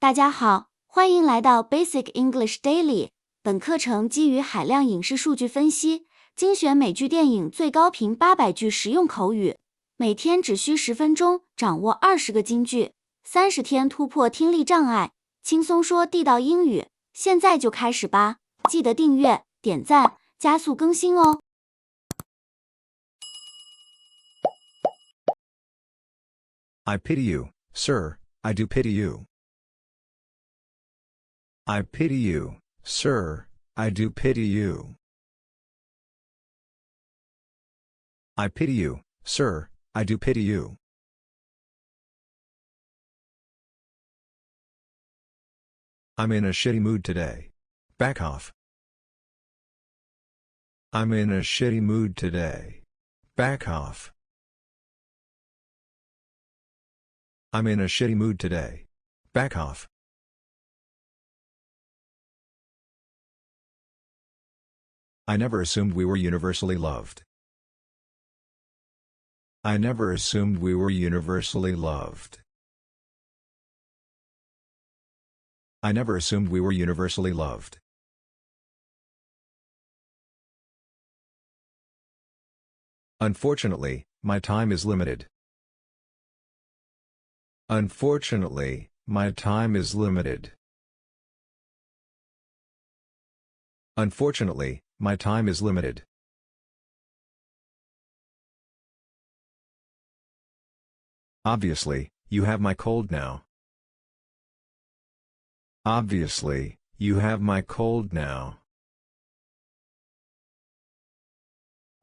大家好，欢迎来到 Basic English Daily。本课程基于海量影视数据分析，精选美剧电影最高频800句实用口语，每天只需10分钟，掌握20个金句，30天突破听力障碍，轻松说地道英语。现在就开始吧，记得订阅、点赞，加速更新哦。I pity you, sir, I do pity you. I pity you, sir, I do pity you. I pity you, sir, I do pity you. I'm in a shitty mood today. Back off. I'm in a shitty mood today. Back off. I'm in a shitty mood today. Back off. I never assumed we were universally loved. I never assumed we were universally loved. I never assumed we were universally loved. Unfortunately, my time is limited. Unfortunately, my time is limited. Unfortunately, my time is limited. Obviously, you have my cold now. Obviously, you have my cold now.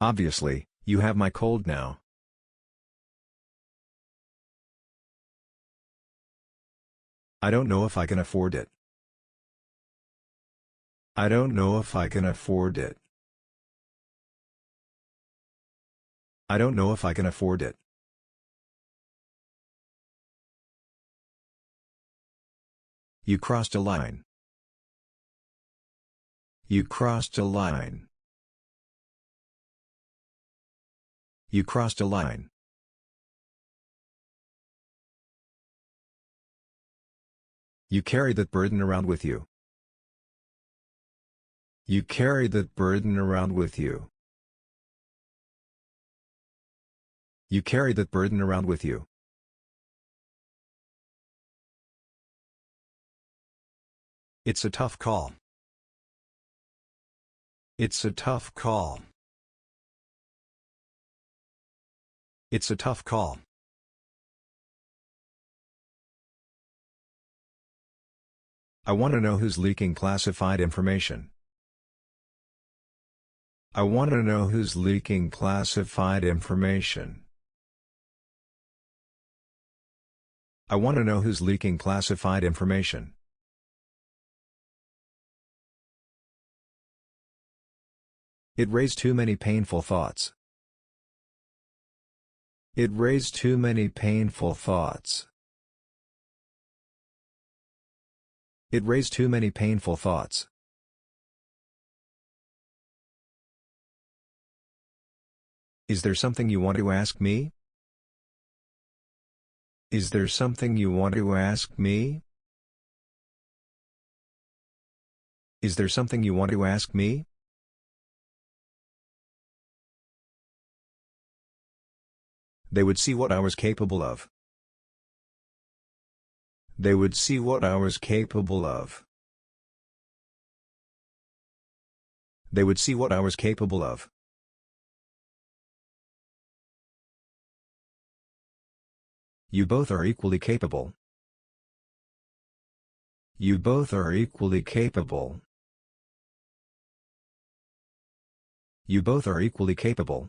Obviously, you have my cold now. I don't know if I can afford it. I don't know if I can afford it. I don't know if I can afford it. You crossed a line. You crossed a line. You crossed a line. You carry that burden around with you. You carry that burden around with you. You carry that burden around with you. It's a tough call. It's a tough call. It's a tough call. I want to know who's leaking classified information. I want to know who's leaking classified information. I want to know who's leaking classified information. It raised too many painful thoughts. It raised too many painful thoughts. It raised too many painful thoughts. Is there something you want to ask me? Is there something you want to ask me? Is there something you want to ask me? They would see what I was capable of. They would see what I was capable of. They would see what I was capable of. You both are equally capable. You both are equally capable. You both are equally capable.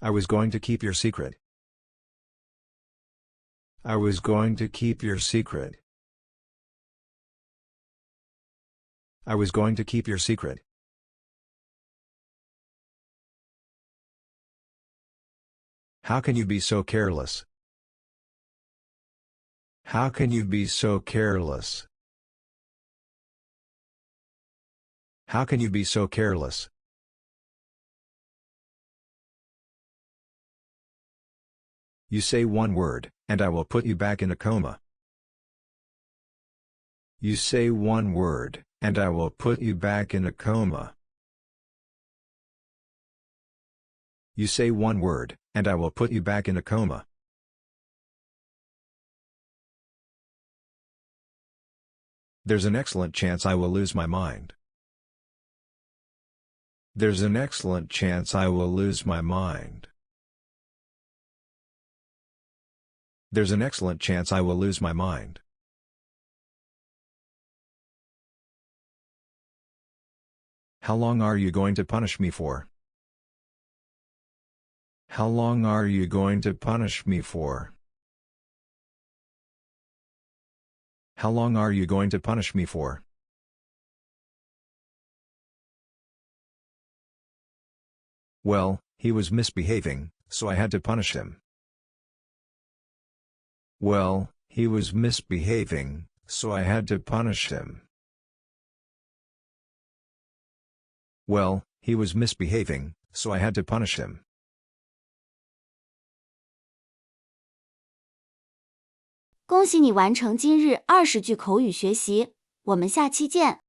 I was going to keep your secret. I was going to keep your secret. I was going to keep your secret. How can you be so careless? How can you be so careless? How can you be so careless? You say one word, and I will put you back in a coma. You say one word, and I will put you back in a coma. You say one word, and I will put you back in a coma. There's an excellent chance I will lose my mind. There's an excellent chance I will lose my mind. There's an excellent chance I will lose my mind. How long are you going to punish me for? How long are you going to punish me for? How long are you going to punish me for? Well, he was misbehaving, so I had to punish him. Well, he was misbehaving, so I had to punish him. Well, he was misbehaving, so I had to punish him. 恭喜你完成今日20句口语学习，我们下期见。